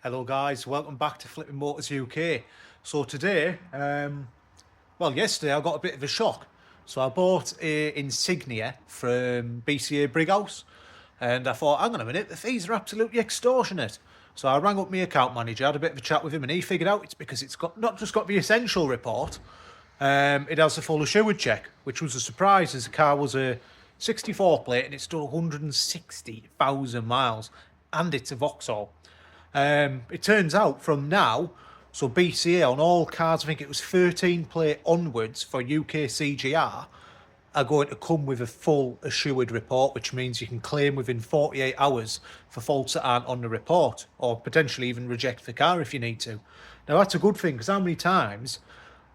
Hello guys, welcome back to Flipping Motors UK. So today, yesterday I got a bit of a shock. So I bought a Insignia from BCA Brighouse and I thought, hang on a minute, the fees are absolutely extortionate. So I rang up my account manager, had a bit of a chat with him, and he figured out it's because it's got not just got the essential report, it has the full assured check, which was a surprise as the car was a 64 plate and it's done 160,000 miles and it's a Vauxhall. It turns out from now, so BCA on all cars, I think it was 13 plate onwards for UK CGR, are going to come with a full assured report, which means you can claim within 48 hours for faults that aren't on the report, or potentially even reject the car if you need to. Now that's a good thing, because how many times,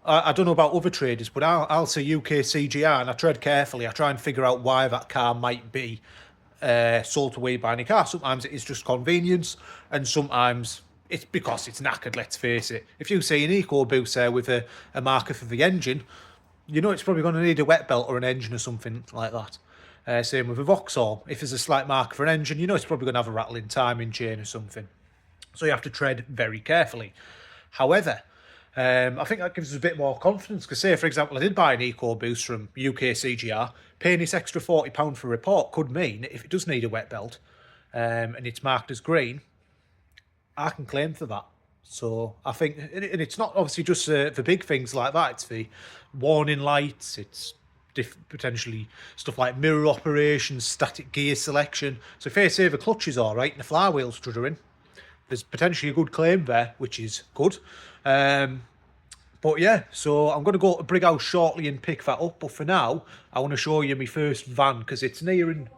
I don't know about other traders, but I'll say UK CGR and I tread carefully. I try and figure out why that car might be sold away by any car. Sometimes it is just convenience, and sometimes it's because it's knackered, let's face it. If you see an EcoBoost there with a marker for the engine, you know it's probably going to need a wet belt or an engine or something like that. Same with a Vauxhall. If there's a slight marker for an engine, you know it's probably going to have a rattling timing chain or something. So you have to tread very carefully. However, I think that gives us a bit more confidence, because say, for example, I did buy an EcoBoost from UK CGR, paying this extra £40 for a report could mean, if it does need a wet belt and it's marked as green, I can claim for that. So I think, and it's not obviously just the big things like that, it's the warning lights, it's potentially stuff like mirror operations, static gear selection. So if they say the clutch is all right and the flywheel's struttering, there's potentially a good claim there, which is good. But yeah, so I'm going to go to Brighouse shortly and pick that up. But for now, I want to show you my first van, because it's nearing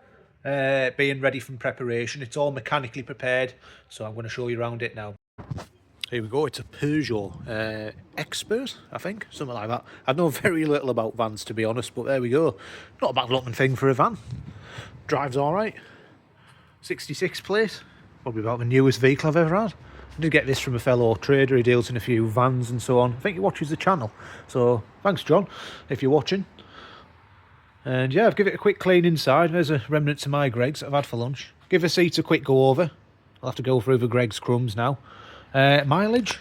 being ready from preparation. It's all mechanically prepared, so I'm going to show you around it now. Here we go, it's a Peugeot Expert, I think, something like that. I know very little about vans, to be honest, but there we go. Not a bad looking thing for a van. Drives all right. 66 plate. Probably about the newest vehicle I've ever had. I did get this from a fellow trader. He deals in a few vans and so on. I think he watches the channel. So thanks, John, if you're watching. And yeah, I've given it a quick clean inside. There's a remnants of my Greggs that I've had for lunch. Give the seats a quick go over. I'll have to go through the Greggs crumbs now. Mileage.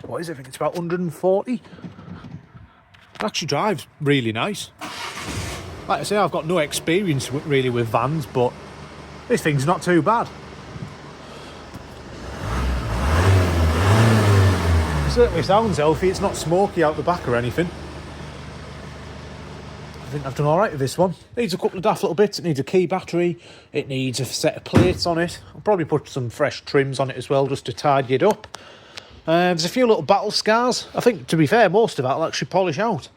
What is it? I think it's about 140. It actually drives really nice. Like I say, I've got no experience really with vans, but this thing's not too bad. It certainly sounds healthy. It's not smoky out the back or anything. I think I've done alright with this one. Needs a couple of daft little bits. It needs a key battery. It needs a set of plates on it. I'll probably put some fresh trims on it as well, just to tidy it up. There's a few little battle scars. I think, to be fair, most of that will actually polish out.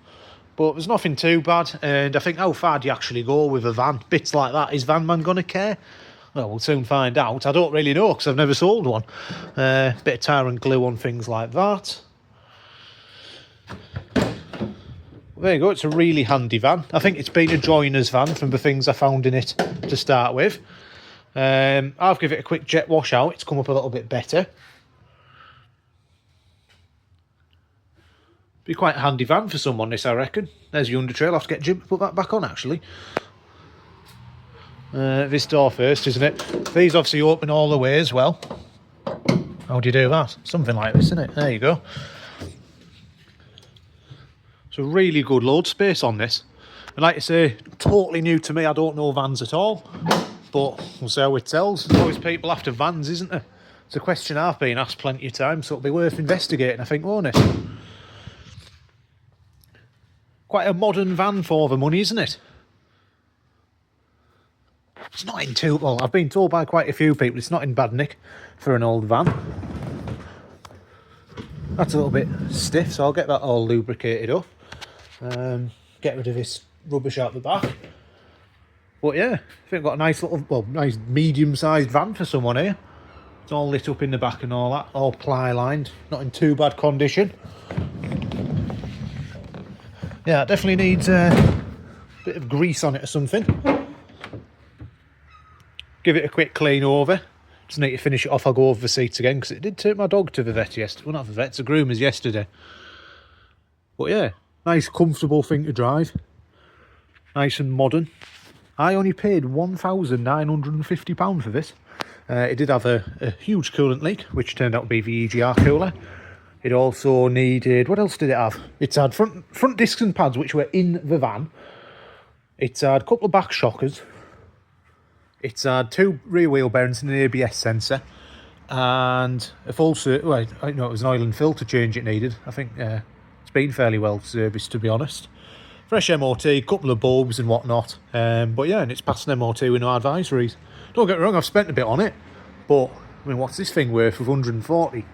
But there's nothing too bad. And I think, how far do you actually go with a van? Bits like that, is Van Man going to care? Well, we'll soon find out. I don't really know, because I've never sold one. Bit of tar and glue on things like that. There you go, it's a really handy van. I think it's been a joiner's van from the things I found in it to start with. I've given it a quick jet wash out. It's come up a little bit better. Be quite a handy van for someone, this, I reckon. There's your under trail. I'll have to get Jim to put that back on, actually. This door first, isn't it? These obviously open all the way as well. How do you do that? Something like this, isn't it? There you go. So really good load space on this. And like I say, totally new to me. I don't know vans at all. But we'll see how it tells. There's always people after vans, isn't there? It's a question I've been asked plenty of times, so it'll be worth investigating, I think, won't it? Quite a modern van for the money, isn't it? It's not in too... Well, I've been told by quite a few people it's not in bad nick for an old van. That's a little bit stiff, so I'll get that all lubricated up. Get rid of this rubbish out the back. But yeah, I think I've got a nice little... Well, nice medium-sized van for someone here. It's all lit up in the back and all that. All ply-lined. Not in too bad condition. Yeah, it definitely needs a bit of grease on it or something. Give it a quick clean over. Just need to finish it off. I'll go over the seats again, because it did take my dog to the vet yesterday. Well, not the vet, the groomers yesterday. But yeah, nice comfortable thing to drive. Nice and modern. I only paid £1,950 for this. It did have a huge coolant leak, which turned out to be the EGR cooler. It also needed, what else did it have? It's had front discs and pads, which were in the van. It's had a couple of back shockers. It's had 2 rear wheel bearings and an ABS sensor. And a full, well, I know it was an oil and filter change it needed. I think it's been fairly well serviced, to be honest. Fresh MOT, couple of bulbs and whatnot. But yeah, and it's passed an MOT with no advisories. Don't get me wrong, I've spent a bit on it. But, I mean, what's this thing worth of 140?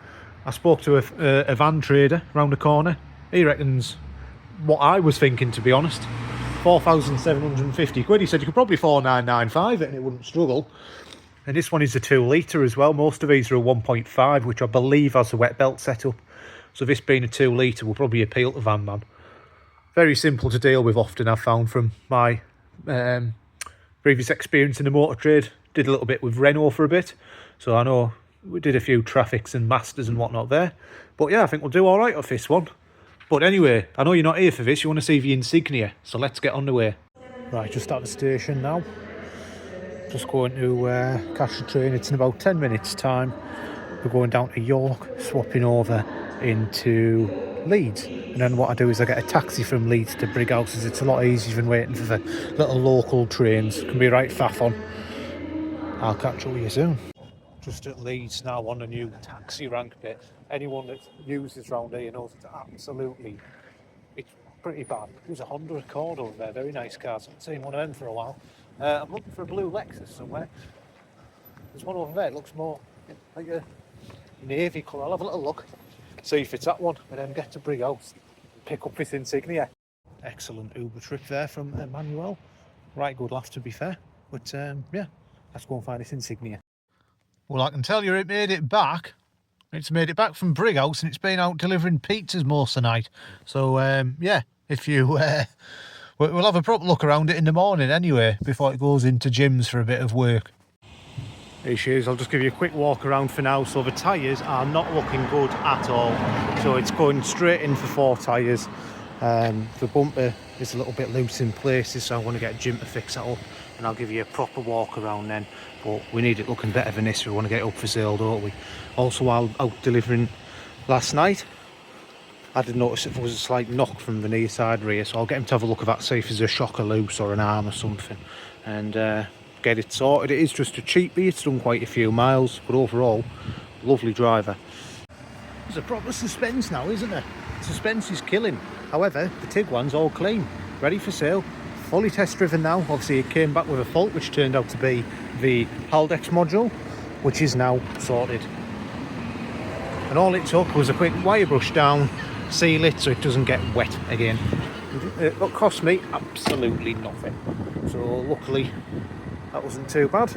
I spoke to a van trader round the corner. He reckons what I was thinking, to be honest. 4,750 quid. He said you could probably 4,995 it and it wouldn't struggle. And this one is a 2 litre as well. Most of these are a 1.5, which I believe has a wet belt setup. So this being a 2 litre will probably appeal to van man. Very simple to deal with often, I've found from my previous experience in the motor trade. Did a little bit with Renault for a bit. So I know we did a few Traffics and Masters and whatnot there. But yeah, I think we'll do all right off this one. But anyway, I know you're not here for this. You want to see the Insignia. So let's get on the way. Right, just at the station now. Just going to catch the train. It's in about 10 minutes time. We're going down to York, swapping over into Leeds. And then what I do is I get a taxi from Leeds to Brighouses. It's a lot easier than waiting for the little local trains. Can be right faff on. I'll catch up with you soon. Just at Leeds now on the new taxi rank bit. Anyone that uses round here knows it's absolutely, it's pretty bad. There's a Honda Accord over there, very nice cars. I haven't seen one of them for a while. I'm looking for a blue Lexus somewhere. There's one over there, it looks more like a navy colour. I'll have a little look, see if it's that one, and then get to Brighouse and pick up this Insignia. Excellent Uber trip there from Emmanuel. Right good laugh, to be fair. But yeah, let's go and find this Insignia. Well, I can tell you it made it back. It's made it back from Brighouse and it's been out delivering pizzas most of the night. So, yeah, if you... we'll have a proper look around it in the morning anyway, before it goes into gyms for a bit of work. Here she is. I'll just give you a quick walk around for now. So the tyres are not looking good at all. So it's going straight in for 4 tyres. The bumper is a little bit loose in places, so I want to get Jim to fix that up. And I'll give you a proper walk around then. But we need it looking better than this. We want to get it up for sale, don't we? Also, while out delivering last night, I did notice if there was a slight knock from the near side rear, so I'll get him to have a look at that, see if there's a shocker loose or an arm or something, and get it sorted. It is just a cheapie. It's done quite a few miles, but overall, lovely driver. There's a proper suspense now, isn't there? Suspense is killing. However, the Tiguan's all clean, ready for sale. Fully test driven now. Obviously it came back with a fault, which turned out to be the Haldex module, which is now sorted. And all it took was a quick wire brush down, seal it so it doesn't get wet again. It cost me absolutely nothing. So luckily that wasn't too bad.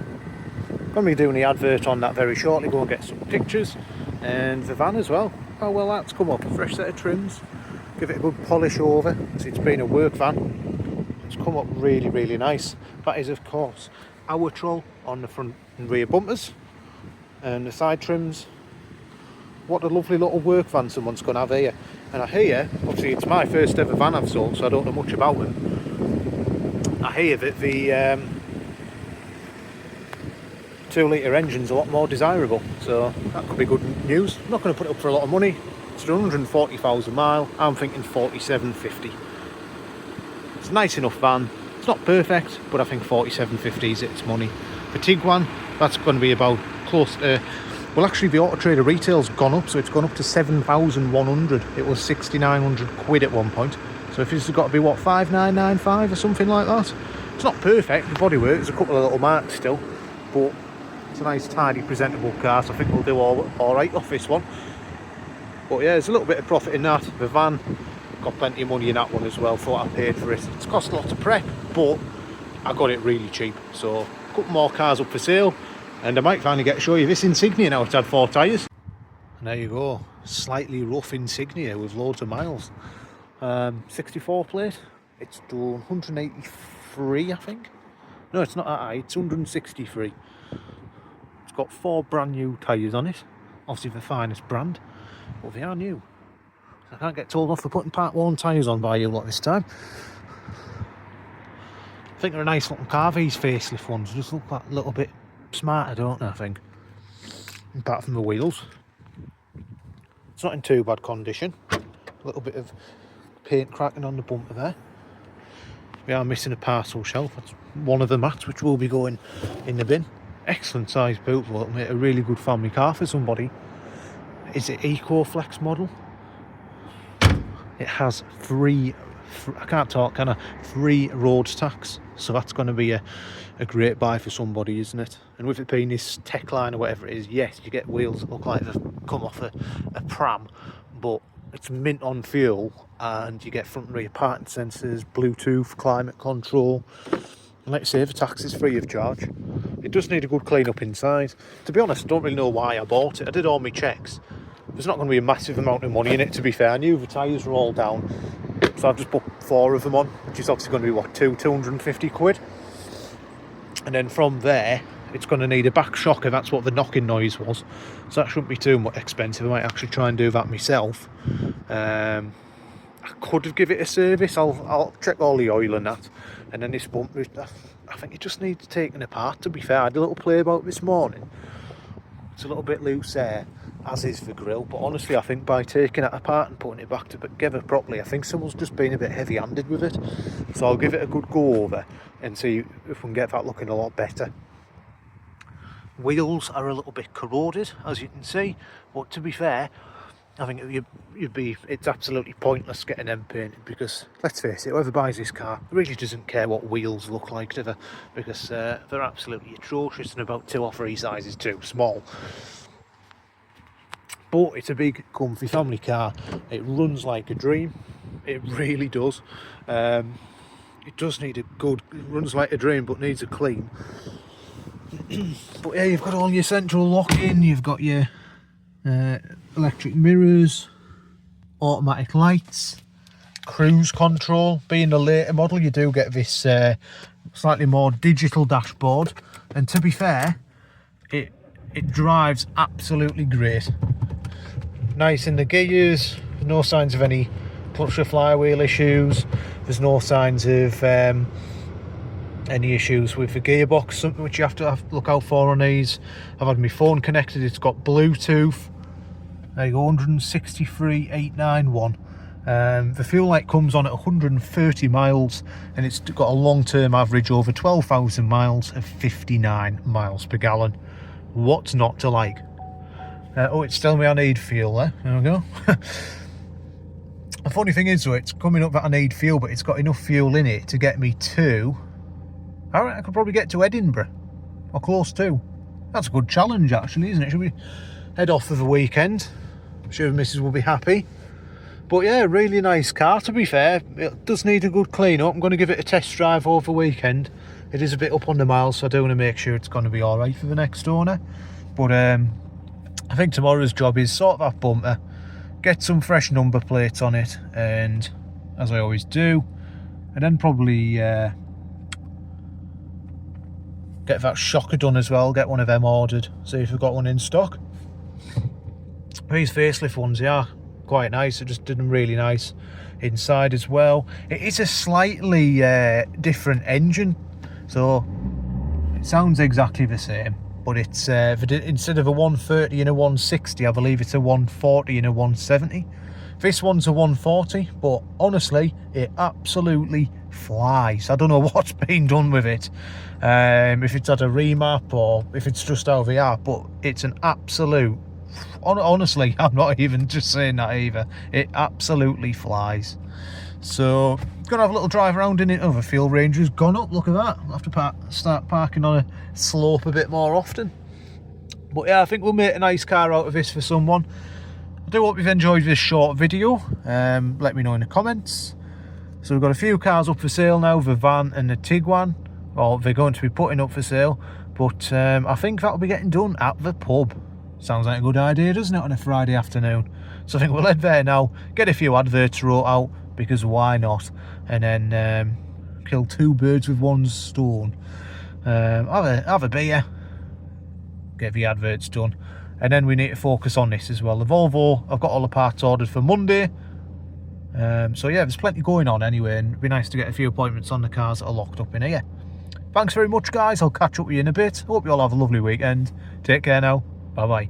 Going to be doing the advert on that very shortly, go and get some pictures. And the van as well. Oh well, that's come up. A fresh set of trims. Give it a good polish over. So it's been a work van. It's come up really, really nice. That is, of course, our troll on the front and rear bumpers. And the side trims. What a lovely little work van someone's going to have here. And I hear, obviously it's my first ever van I've sold, so I don't know much about them. I hear that the 2 litre engine's a lot more desirable, so that could be good news. I'm not going to put it up for a lot of money. It's 140,000 mile. I'm thinking 47.50. It's a nice enough van. It's not perfect, but I think 47.50 is its money. The Tiguan, that's going to be about close to... Well, actually, the Auto Trader retail's gone up, so it's gone up to 7,100. It was 6,900 quid at one point. So if this has got to be, what, 5,995 or something like that? It's not perfect, the bodywork, there's a couple of little marks still, but it's a nice, tidy, presentable car, so I think we'll do all right off this one. But yeah, there's a little bit of profit in that. The van, got plenty of money in that one as well, thought I paid for it. It's cost a lot to prep, but I got it really cheap. So, a couple more cars up for sale. And I might finally get to show you this Insignia now. It's had 4 tyres. And there you go. Slightly rough Insignia with loads of miles. 64 plate. It's done 183, I think. No, it's not that high. It's 163. It's got 4 brand new tyres on it. Obviously the finest brand. But they are new. I can't get told off for putting part 1 tyres on by you lot this time. I think they're a nice looking car, these facelift ones. Just look that little bit smarter, don't they, I think. Apart from the wheels. It's not in too bad condition. A little bit of paint cracking on the bumper there. We are missing a parcel shelf. That's one of the mats which will be going in the bin. Excellent size boot, will make a really good family car for somebody. Is it EcoFlex model? It has three, I can't talk, can I? 3 road tax. So that's going to be a great buy for somebody, isn't it? And with it being this tech line or whatever it is, yes, you get wheels that look like they've come off a pram, but it's mint on fuel, and you get front and rear parking sensors, Bluetooth, climate control, and like I say, the tax is free of charge. It does need a good clean up inside. To be honest, I don't really know why I bought it. I did all my checks. There's not going to be a massive amount of money in it, to be fair. I knew the tyres were all down, so I've just put 4 of them on, which is obviously going to be, what, 250 quid? And then from there, it's going to need a back shocker. That's what the knocking noise was. So that shouldn't be too much expensive. I might actually try and do that myself. I could have given it a service. I'll check all the oil and that. And then this bumper, I think it just needs taking apart, to be fair. I had a little play about this morning. It's a little bit loose there, as is the grille. But honestly, I think by taking it apart and putting it back together properly, I think someone's just been a bit heavy-handed with it. So I'll give it a good go over and see if we can get that looking a lot better. Wheels are a little bit corroded, as you can see, but to be fair, I think it's absolutely pointless getting them painted, because let's face it, whoever buys this car really doesn't care what wheels look like, do they? Because they're absolutely atrocious and about 2 or 3 sizes too small. But it's a big comfy family car. It runs like a dream. It really does. It does need a good, it runs like a dream, but needs a clean. But yeah, you've got all your central locking, you've got your electric mirrors, automatic lights, cruise control. Being a later model, you do get this slightly more digital dashboard, and to be fair, it drives absolutely great. Nice in the gears, no signs of any clutch or flywheel issues. There's no signs of any issues with the gearbox, something which you have to look out for on these. I've had my phone connected, it's got Bluetooth. There you go, 163,891. The fuel light comes on at 130 miles, and it's got a long-term average over 12,000 miles of 59 miles per gallon. What's not to like? Oh, it's telling me I need fuel there. There we go. The funny thing is, though, it's coming up that I need fuel, but it's got enough fuel in it to get me to... I could probably get to Edinburgh, or close to. That's a good challenge, actually, isn't it? Should we head off for the weekend? I'm sure the missus will be happy. But yeah, really nice car, to be fair. It does need a good clean up. I'm going to give it a test drive over the weekend. It is a bit up on the miles, so I do want to make sure it's going to be alright for the next owner. But I think tomorrow's job is sort that bumper, get some fresh number plates on it, and as I always do, and then probably get that shocker done as well, get one of them ordered, see if we've got one in stock. These facelift ones, they are quite nice. I just did them really nice inside as well. It is a slightly different engine, so it sounds exactly the same, but it's instead of a 130 and a 160, I believe it's a 140 and a 170. This one's a 140, but honestly, it absolutely flies. I don't know what's been done with it, if it's had a remap or if it's just how they are, but it's an absolute... Honestly, I'm not even just saying that either. It absolutely flies. So, gonna have a little drive around in it. Oh, the fuel range has gone up. Look at that. I'll have to start parking on a slope a bit more often. But yeah, I think we'll make a nice car out of this for someone. I do hope you've enjoyed this short video. Let me know in the comments. So we've got a few cars up for sale now, the van and the Tiguan, or they're going to be putting up for sale. But I think that'll be getting done at the pub. Sounds like a good idea, doesn't it, on a Friday afternoon? So I think we'll head there now, get a few adverts wrote out, because why not? And then kill 2 birds with 1 stone. Have a beer, get the adverts done, and then we need to focus on this as well. The Volvo, I've got all the parts ordered for Monday. So yeah, there's plenty going on anyway, and it'd be nice to get a few appointments on the cars that are locked up in here. Thanks very much, guys. I'll catch up with you in a bit. Hope you all have a lovely weekend. Take care now. Bye bye.